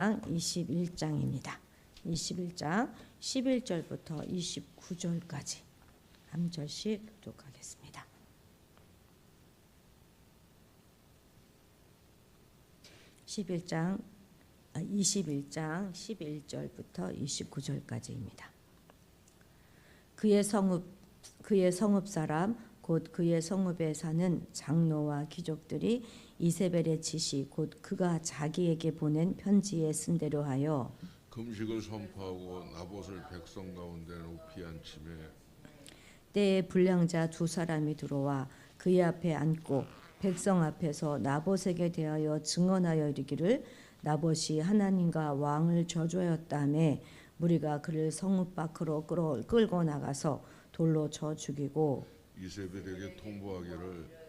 21장입니다. 21장 11절부터 29절까지 한 절씩 교독하겠습니다. 21장 11절부터 29절까지입니다. 그의 성읍 사람 곧 그의 성읍에 사는 장로와 귀족들이 이세벨의 지시 곧 그가 자기에게 보낸 편지에 쓴 대로 하여 금식을 선포하고 나봇을 백성 가운데 높이 앉히매 때에 불량자 두 사람이 들어와 그의 앞에 앉고 백성 앞에서 나봇에게 대하여 증언하여 이르기를 나봇이 하나님과 왕을 저주하였다며 무리가 그를 성읍 밖으로 끌고 나가서 돌로 쳐 죽이고 이세벨에게 통보하기를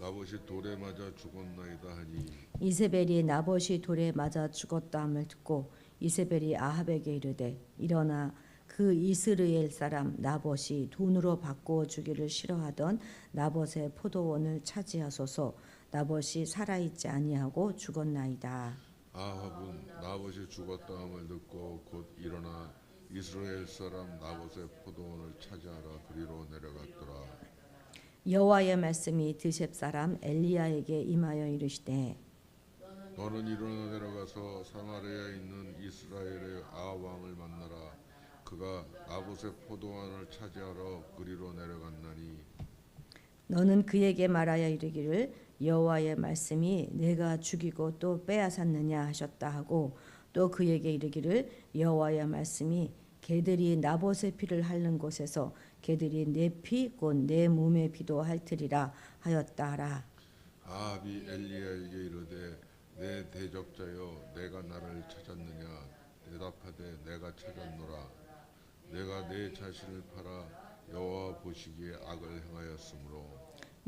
나봇이 돌에 맞아 죽었나이다 하니 이세벨이 나봇이 돌에 맞아 죽었다 함을 듣고 이세벨이 아합에게 이르되 일어나 그 이스라엘 사람 나봇이 돈으로 바꾸어 주기를 싫어하던 나봇의 포도원을 차지하소서. 나봇이 살아있지 아니하고 죽었나이다. 아합은 나봇이 죽었다함을 듣고 곧 일어나 이스라엘 사람 나봇의 포도원을 차지하라 그리로 내려갔더라. 여호와의 말씀이 드셉 사람 엘리야에게 임하여 이르시되 너는 일어나 내려가서 사마리아에 있는 이스라엘의 아합 왕을 만나라. 그가 나봇의 포도원을 차지하러 그리로 내려갔나니 너는 그에게 말하여 이르기를 여호와의 말씀이 내가 죽이고 또 빼앗았느냐 하셨다 하고 또 그에게 이르기를 여호와의 말씀이 개들이 나봇의 피를 핥는 곳에서 개들이 내 피 곧 내 몸의 피도 핥으리라 하였다 하라. 아합이 엘리야에게 이르되 내 대적자여 내가 나를 찾았느냐 대답하되 내가 찾았노라. 내가 내 자신을 팔아 여호와 보시기에 악을 행하였으므로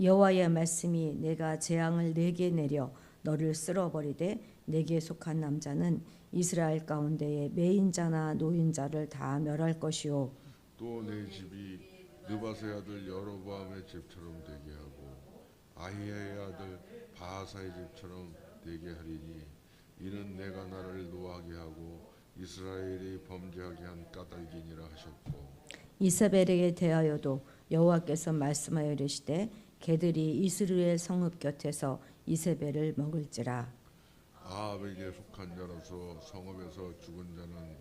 여호와의 말씀이 내가 재앙을 내게 내려 너를 쓸어버리되 내게 속한 남자는 이스라엘 가운데에 매인자나 노인자를 다 멸할 것이요 또 내 집이 느바세 아들 여로보암의 집처럼 되게 하고 아히야의 아들 바하사의 집처럼 되게 하리니 이는 내가 나를 노하게 하고 이스라엘이 범죄하게 한 까닭이니라 하셨고 이세벨에게 대하여도 여호와께서 말씀하여 이르시되 개들이 이스라엘 성읍 곁에서 이세벨을 먹을지라. 아합에게 속한 자로서 성읍에서 죽은 자는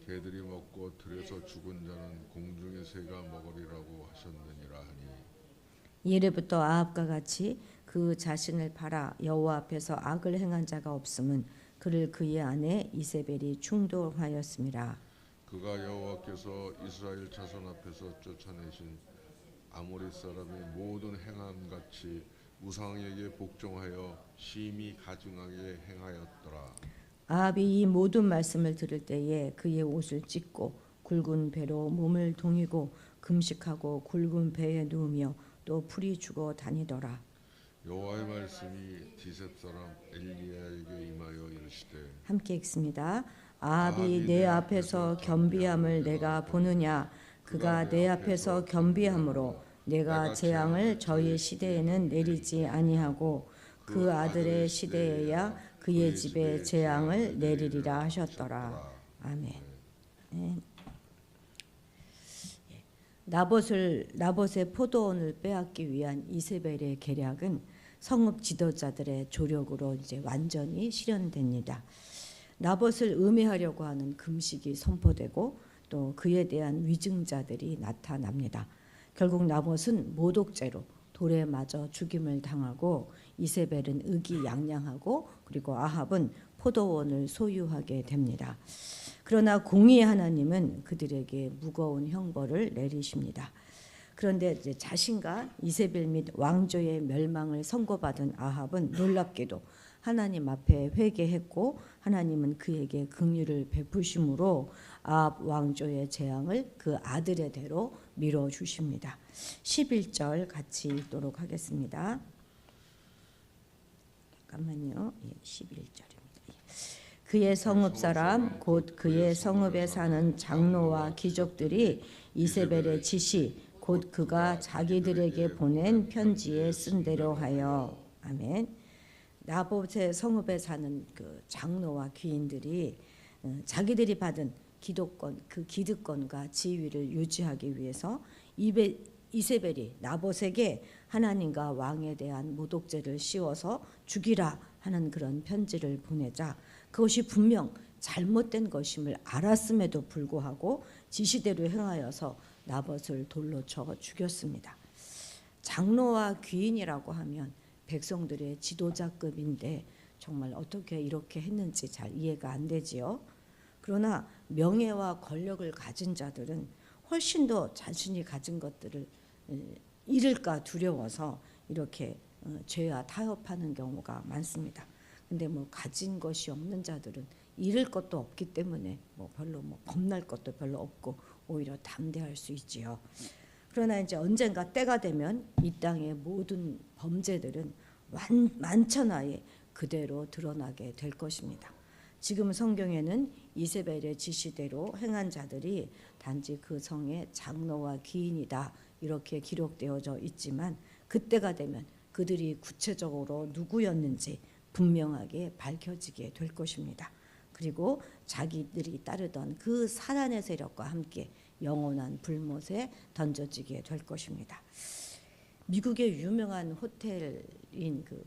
개들이 먹고 들에서 죽은 자는 공중의 새가 먹으리라고 하셨느니라 하니 이래부터 아합과 같이 그 자신을 팔아 여호와 앞에서 악을 행한 자가 없음은 그를 그의 아내 이세벨이 충돌하였음이라. 그가 여호와께서 이스라엘 자손 앞에서 쫓아내신 아모리 사람의 모든 행함같이 우상에게 복종하여 심히 가증하게 행하였더라. 아합이 이 모든 말씀을 들을 때에 그의 옷을 찢고 굵은 배로 몸을 동이고 금식하고 굵은 배에 누우며 또 풀이 죽어 다니더라. 여호와의 말씀이 디셉 사람 엘리야에게 임하여 이르시되 함께 읽습니다. 아합이 내 앞에서 겸비함을 내가 보느냐 그가 내 앞에서 겸비함으로 내가 재앙을 저희 시대에는 내리지 아니하고 그 아들의 시대에야 그의 집에 재앙을 내리리라 하셨더라. 아멘. 네. 나봇의 포도원을 빼앗기 위한 이세벨의 계략은 성읍 지도자들의 조력으로 이제 완전히 실현됩니다. 나봇을 음해하려고 하는 금식이 선포되고 또 그에 대한 위증자들이 나타납니다. 결국 나봇은 모독죄로 돌에 맞아 죽임을 당하고 이세벨은 의기양양하고 그리고 아합은 포도원을 소유하게 됩니다. 그러나 공의의 하나님은 그들에게 무거운 형벌을 내리십니다. 그런데 이제 자신과 이세벨 및 왕조의 멸망을 선고받은 아합은 놀랍게도 하나님 앞에 회개했고 하나님은 그에게 긍휼을 베푸심으로 아합 왕조의 재앙을 그 아들의 대로 밀어주십니다. 11절 같이 읽도록 하겠습니다. 잠깐만요. 11절입니다. 그의 성읍 사람 곧 그의 성읍에 사는 장로와 귀족들이 이세벨의 지시 곧 그가 자기들에게 보낸 편지에 쓴 대로 하여 아멘. 나봇의 성읍에 사는 그 장로와 귀인들이 자기들이 받은 기득권, 그 기득권과 지위를 유지하기 위해서 이세벨이 나봇에게 하나님과 왕에 대한 모독죄를 씌워서 죽이라 하는 그런 편지를 보내자 그것이 분명 잘못된 것임을 알았음에도 불구하고 지시대로 행하여서 나봇을 돌로 쳐 죽였습니다. 장로와 귀인이라고 하면 백성들의 지도자급인데 정말 어떻게 이렇게 했는지 잘 이해가 안 되지요. 그러나 명예와 권력을 가진 자들은 훨씬 더 자신이 가진 것들을 잃을까 두려워서 이렇게 죄와 타협하는 경우가 많습니다. 근데 뭐 가진 것이 없는 자들은 잃을 것도 없기 때문에 별로 겁날 것도 별로 없고 오히려 담대할 수 있지요. 그러나 이제 언젠가 때가 되면 이 땅의 모든 범죄들은 만천하에 그대로 드러나게 될 것입니다. 지금 성경에는 이세벨의 지시대로 행한 자들이 단지 그 성의 장로와 귀인이다 이렇게 기록되어져 있지만 그때가 되면 그들이 구체적으로 누구였는지 분명하게 밝혀지게 될 것입니다. 그리고 자기들이 따르던 그 사단의 세력과 함께 영원한 불못에 던져지게 될 것입니다. 미국의 유명한 호텔인 그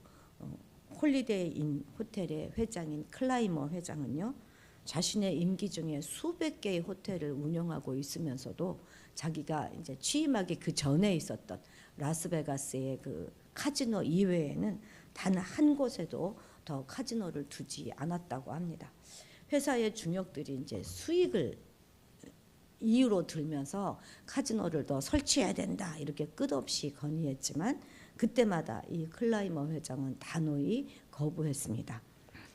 홀리데이 인 호텔의 회장인 클라이머 회장은요, 자신의 임기 중에 수백 개의 호텔을 운영하고 있으면서도 자기가 이제 취임하기 그 전에 있었던 라스베가스의 그 카지노 이외에는 단 한 곳에도 더 카지노를 두지 않았다고 합니다. 회사의 중역들이 이제 수익을 이유로 들면서 카지노를 더 설치해야 된다 이렇게 끝없이 건의했지만 그때마다 이 클라이머 회장은 단호히 거부했습니다.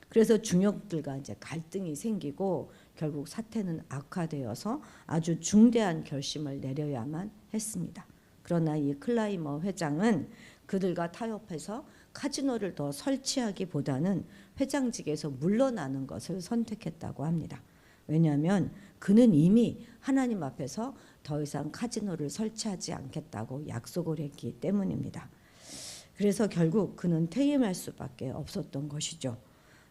그래서 중역들과 이제 갈등이 생기고 결국 사태는 악화되어서 아주 중대한 결심을 내려야만 했습니다. 그러나 이 클라이머 회장은 그들과 타협해서 카지노를 더 설치하기보다는 회장직에서 물러나는 것을 선택했다고 합니다. 왜냐하면 그는 이미 하나님 앞에서 더 이상 카지노를 설치하지 않겠다고 약속을 했기 때문입니다. 그래서 결국 그는 퇴임할 수밖에 없었던 것이죠.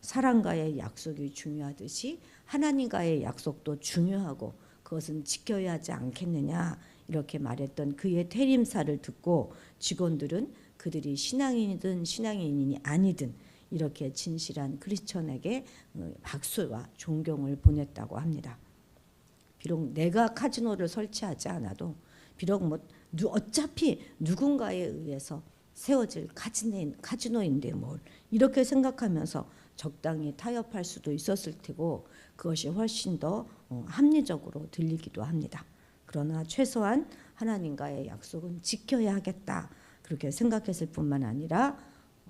사람과의 약속이 중요하듯이 하나님과의 약속도 중요하고 그것은 지켜야 하지 않겠느냐 이렇게 말했던 그의 퇴임사를 듣고 직원들은 그들이 신앙인이든 신앙인이 아니든 이렇게 진실한 크리스천에게 박수와 존경을 보냈다고 합니다. 비록 내가 카지노를 설치하지 않아도 비록 어차피 누군가에 의해서 세워질 카지노인데 뭘 이렇게 생각하면서 적당히 타협할 수도 있었을 테고 그것이 훨씬 더 합리적으로 들리기도 합니다. 그러나 최소한 하나님과의 약속은 지켜야 하겠다 그렇게 생각했을 뿐만 아니라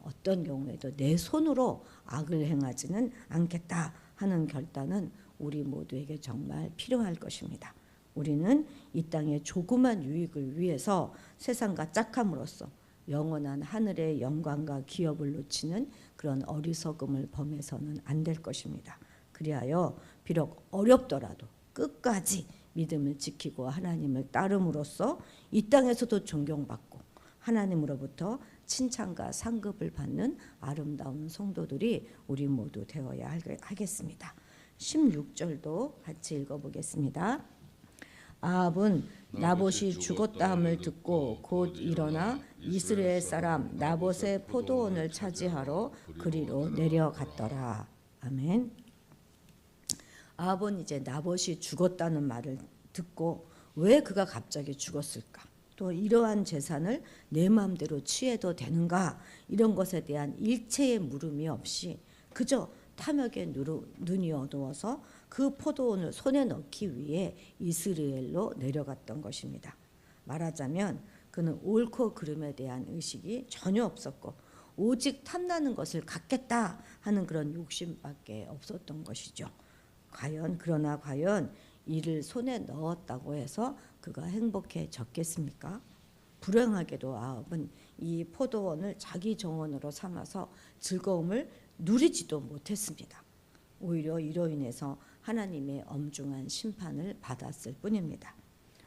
어떤 경우에도 내 손으로 악을 행하지는 않겠다 하는 결단은 우리 모두에게 정말 필요할 것입니다. 우리는 이 땅의 조그만 유익을 위해서 세상과 짝함으로써 영원한 하늘의 영광과 기업을 놓치는 그런 어리석음을 범해서는 안 될 것입니다. 그리하여 비록 어렵더라도 끝까지 믿음을 지키고 하나님을 따름으로써 이 땅에서도 존경받고 하나님으로부터 칭찬과 상급을 받는 아름다운 성도들이 우리 모두 되어야 하겠습니다. 16절도 같이 읽어보겠습니다. 아합은 나봇이 죽었다 함을 듣고 곧 일어나 이스라엘 사람 나봇의 포도원을 차지하러 그리로 내려갔더라. 아멘. 아합은 이제 나봇이 죽었다는 말을 듣고 왜 그가 갑자기 죽었을까? 또 이러한 재산을 내 마음대로 취해도 되는가? 이런 것에 대한 일체의 물음이 없이 그저 탐욕에 눈이 어두워서 그 포도원을 손에 넣기 위해 이스라엘로 내려갔던 것입니다. 말하자면 그는 옳고 그름에 대한 의식이 전혀 없었고 오직 탐나는 것을 갖겠다 하는 그런 욕심밖에 없었던 것이죠. 그러나 과연 이를 손에 넣었다고 해서 그가 행복해졌겠습니까? 불행하게도 아합은 이 포도원을 자기 정원으로 삼아서 즐거움을 누리지도 못했습니다. 오히려 이로 인해서 하나님의 엄중한 심판을 받았을 뿐입니다.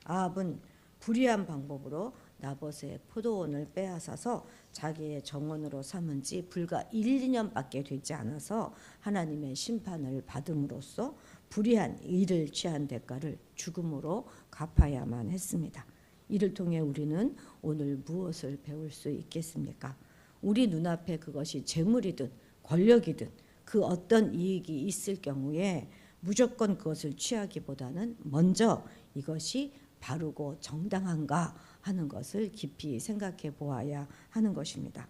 아합은 불의한 방법으로 나봇의 포도원을 빼앗아서 자기의 정원으로 삼은 지 불과 1, 2년밖에 되지 않아서 하나님의 심판을 받음으로써 불의한 일을 취한 대가를 죽음으로 갚아야만 했습니다. 이를 통해 우리는 오늘 무엇을 배울 수 있겠습니까? 우리 눈앞에 그것이 재물이든 권력이든 그 어떤 이익이 있을 경우에 무조건 그것을 취하기보다는 먼저 이것이 바르고 정당한가 하는 것을 깊이 생각해 보아야 하는 것입니다.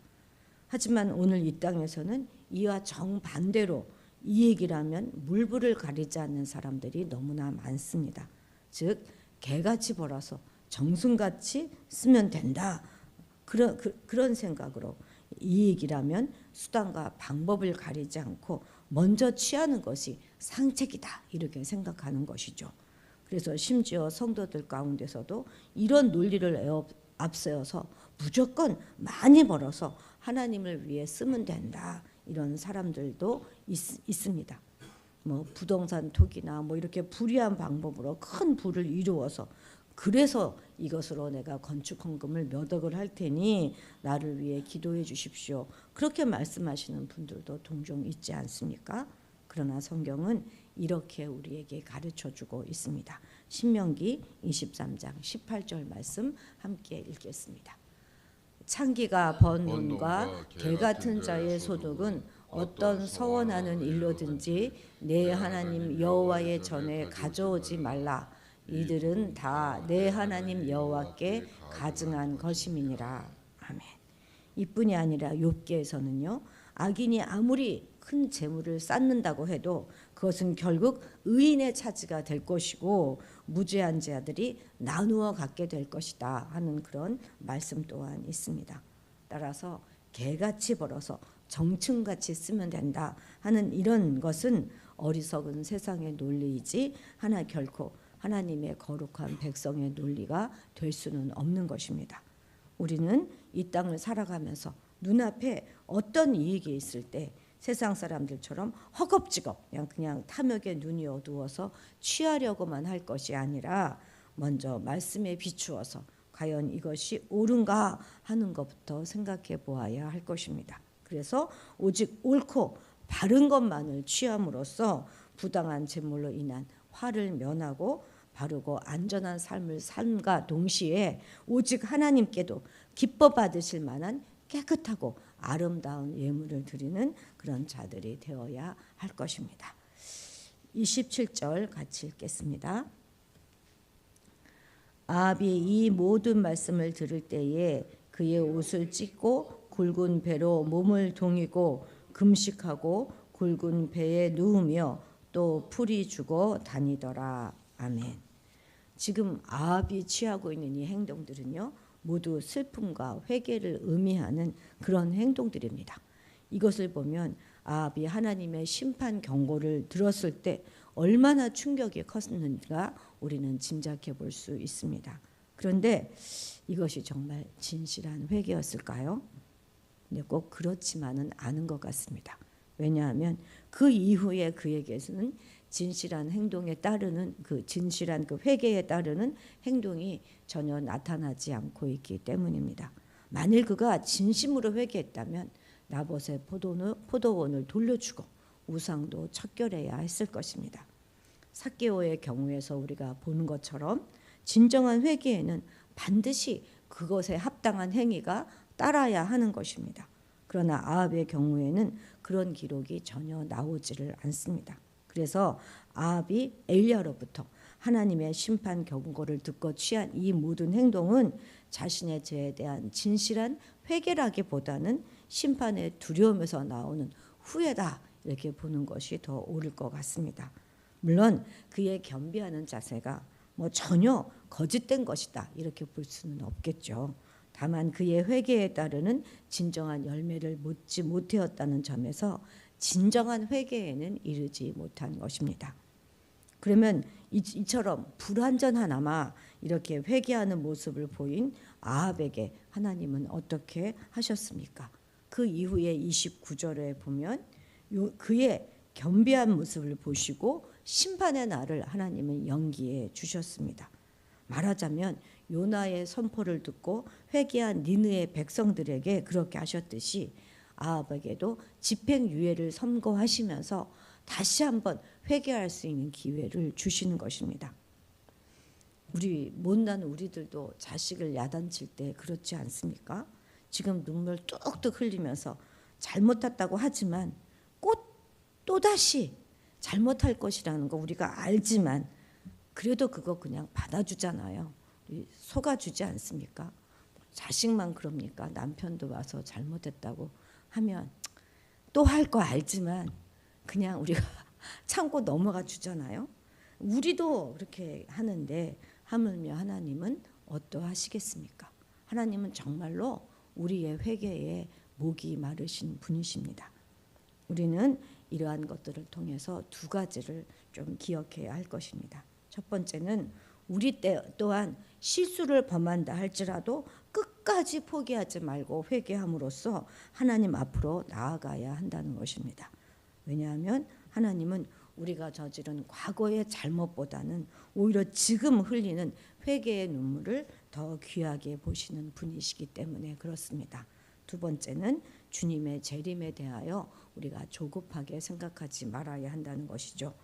하지만 오늘 이 땅에서는 이와 정반대로 이익이라면 물불을 가리지 않는 사람들이 너무나 많습니다. 즉 개같이 벌어서 정승같이 쓰면 된다. 그런 생각으로 이익이라면 수단과 방법을 가리지 않고 먼저 취하는 것이 상책이다 이렇게 생각하는 것이죠. 그래서 심지어 성도들 가운데서도 이런 논리를 앞세워서 무조건 많이 벌어서 하나님을 위해 쓰면 된다 이런 사람들도 있습니다. 뭐 부동산 투기나 뭐 이렇게 불의한 방법으로 큰 부를 이루어서 그래서 이것으로 내가 건축 헌금을 몇 억을 할 테니 나를 위해 기도해 주십시오. 그렇게 말씀하시는 분들도 종종 있지 않습니까? 그러나 성경은 이렇게 우리에게 가르쳐주고 있습니다. 신명기 23장 18절 말씀 함께 읽겠습니다. 창기가 번 돈과 개 같은 자의 소득은 어떤 서원하는 일로든지 내 하나님 여호와의 전에 가져오지 말라. 이들은 다 내 하나님 여호와께 가증한 것임이니라. 아멘. 이뿐이 아니라 욥기에서는요. 악인이 아무리 큰 재물을 쌓는다고 해도 그것은 결국 의인의 차지가 될 것이고 무죄한 자들이 나누어 갖게 될 것이다 하는 그런 말씀 또한 있습니다. 따라서 개같이 벌어서 정층같이 쓰면 된다 하는 이런 것은 어리석은 세상의 논리이지 결코 하나님의 거룩한 백성의 논리가 될 수는 없는 것입니다. 우리는 이 땅을 살아가면서 눈앞에 어떤 이익이 있을 때 세상 사람들처럼 허겁지겁 그냥 탐욕에 눈이 어두워서 취하려고만 할 것이 아니라 먼저 말씀에 비추어서 과연 이것이 옳은가 하는 것부터 생각해 보아야 할 것입니다. 그래서 오직 옳고 바른 것만을 취함으로써 부당한 재물로 인한 화를 면하고 바르고 안전한 삶을 삶과 동시에 오직 하나님께도 기뻐 받으실 만한 깨끗하고 아름다운 예물을 드리는 그런 자들이 되어야 할 것입니다. 27절 같이 읽겠습니다. 아합이 이 모든 말씀을 들을 때에 그의 옷을 찢고 굵은 배로 몸을 동이고 금식하고 굵은 배에 누우며 또 풀이 죽어 다니더라. 아멘. 지금 아합이 취하고 있는 이 행동들은요. 모두 슬픔과 회개를 의미하는 그런 행동들입니다. 이것을 보면 아합이 하나님의 심판 경고를 들었을 때 얼마나 충격이 컸는가 우리는 짐작해 볼 수 있습니다. 그런데 이것이 정말 진실한 회개였을까요? 근데 꼭 그렇지만은 않은 것 같습니다. 왜냐하면 그 이후에 그에게서는 진실한 행동에 따르는 진실한 회개에 따르는 행동이 전혀 나타나지 않고 있기 때문입니다. 만일 그가 진심으로 회개했다면 나봇의 포도원을 돌려주고 우상도 척결해야 했을 것입니다. 삭개오의 경우에서 우리가 보는 것처럼 진정한 회개에는 반드시 그것에 합당한 행위가 따라야 하는 것입니다. 그러나 아합의 경우에는 그런 기록이 전혀 나오지를 않습니다. 그래서 아합이 엘리야로부터 하나님의 심판 경고를 듣고 취한 이 모든 행동은 자신의 죄에 대한 진실한 회개라기보다는 심판의 두려움에서 나오는 후회다 이렇게 보는 것이 더 옳을 것 같습니다. 물론 그의 겸비하는 자세가 전혀 거짓된 것이다 이렇게 볼 수는 없겠죠. 다만 그의 회개에 따르는 진정한 열매를 맺지 못하였다는 점에서 진정한 회개에는 이르지 못한 것입니다. 그러면 이처럼 불완전하나마 이렇게 회개하는 모습을 보인 아합에게 하나님은 어떻게 하셨습니까? 그 이후에 29절에 보면 그의 겸비한 모습을 보시고 심판의 날을 하나님은 연기해 주셨습니다. 말하자면 요나의 선포를 듣고 회개한 니느의 백성들에게 그렇게 하셨듯이 아합에게도 집행유예를 선고하시면서 다시 한번 회개할 수 있는 기회를 주시는 것입니다. 우리 못난 우리들도 자식을 야단칠 때 그렇지 않습니까? 지금 눈물 뚝뚝 흘리면서 잘못했다고 하지만 꼭 또다시 잘못할 것이라는 거 우리가 알지만 그래도 그거 그냥 받아주잖아요. 속아주지 않습니까? 자식만 그럽니까? 남편도 와서 잘못했다고 하면 또 할 거 알지만 그냥 우리가 참고 넘어가 주잖아요. 우리도 그렇게 하는데 하물며 하나님은 어떠하시겠습니까? 하나님은 정말로 우리의 회개에 목이 마르신 분이십니다. 우리는 이러한 것들을 통해서 두 가지를 좀 기억해야 할 것입니다. 첫 번째는 우리 또한 실수를 범한다 할지라도 끝까지 포기하지 말고 회개함으로써 하나님 앞으로 나아가야 한다는 것입니다. 왜냐하면 하나님은 우리가 저지른 과거의 잘못보다는 오히려 지금 흘리는 회개의 눈물을 더 귀하게 보시는 분이시기 때문에 그렇습니다. 두 번째는 주님의 재림에 대하여 우리가 조급하게 생각하지 말아야 한다는 것이죠.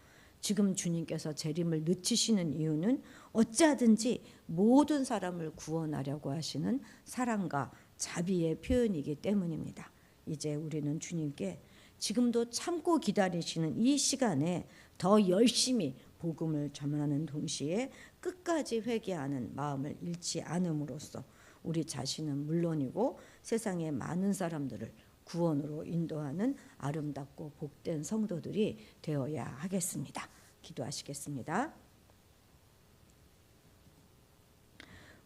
지금 주님께서 재림을 늦추시는 이유는 어찌하든지 모든 사람을 구원하려고 하시는 사랑과 자비의 표현이기 때문입니다. 이제 우리는 주님께 지금도 참고 기다리시는 이 시간에 더 열심히 복음을 전하는 동시에 끝까지 회개하는 마음을 잃지 않음으로써 우리 자신은 물론이고 세상의 많은 사람들을 구원으로 인도하는 아름답고 복된 성도들이 되어야 하겠습니다. 기도하시겠습니다.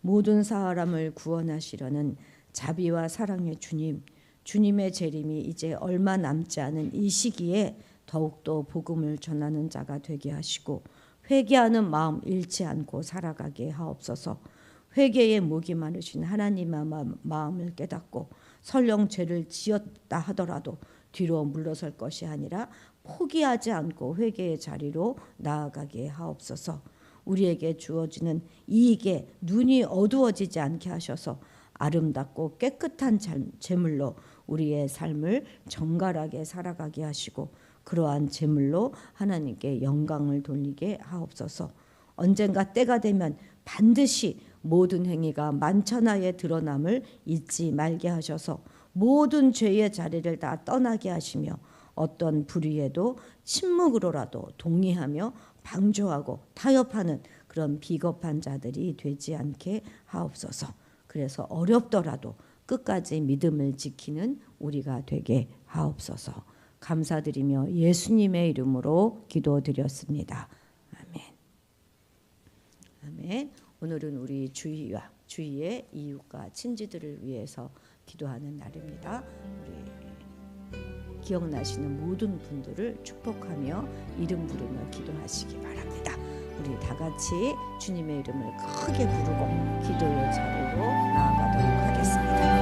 모든 사람을 구원하시려는 자비와 사랑의 주님, 주님의 재림이 이제 얼마 남지 않은 이 시기에 더욱더 복음을 전하는 자가 되게 하시고 회개하는 마음 잃지 않고 살아가게 하옵소서. 회개의 목이 마르신 하나님의 마음을 깨닫고 설령 죄를 지었다 하더라도 뒤로 물러설 것이 아니라 포기하지 않고 회개의 자리로 나아가게 하옵소서. 우리에게 주어지는 이익에 눈이 어두워지지 않게 하셔서 아름답고 깨끗한 제물로 우리의 삶을 정갈하게 살아가게 하시고 그러한 제물로 하나님께 영광을 돌리게 하옵소서. 언젠가 때가 되면 반드시 모든 행위가 만천하에 드러남을 잊지 말게 하셔서 모든 죄의 자리를 다 떠나게 하시며 어떤 불의에도 침묵으로라도 동의하며 방조하고 타협하는 그런 비겁한 자들이 되지 않게 하옵소서. 그래서 어렵더라도 끝까지 믿음을 지키는 우리가 되게 하옵소서. 감사드리며 예수님의 이름으로 기도드렸습니다. 아멘. 아멘. 오늘은 우리 주위와 주위의 이웃과 친지들을 위해서 기도하는 날입니다. 우리 기억나시는 모든 분들을 축복하며 이름 부르며 기도하시기 바랍니다. 우리 다 같이 주님의 이름을 크게 부르고 기도의 자리로 나아가도록 하겠습니다.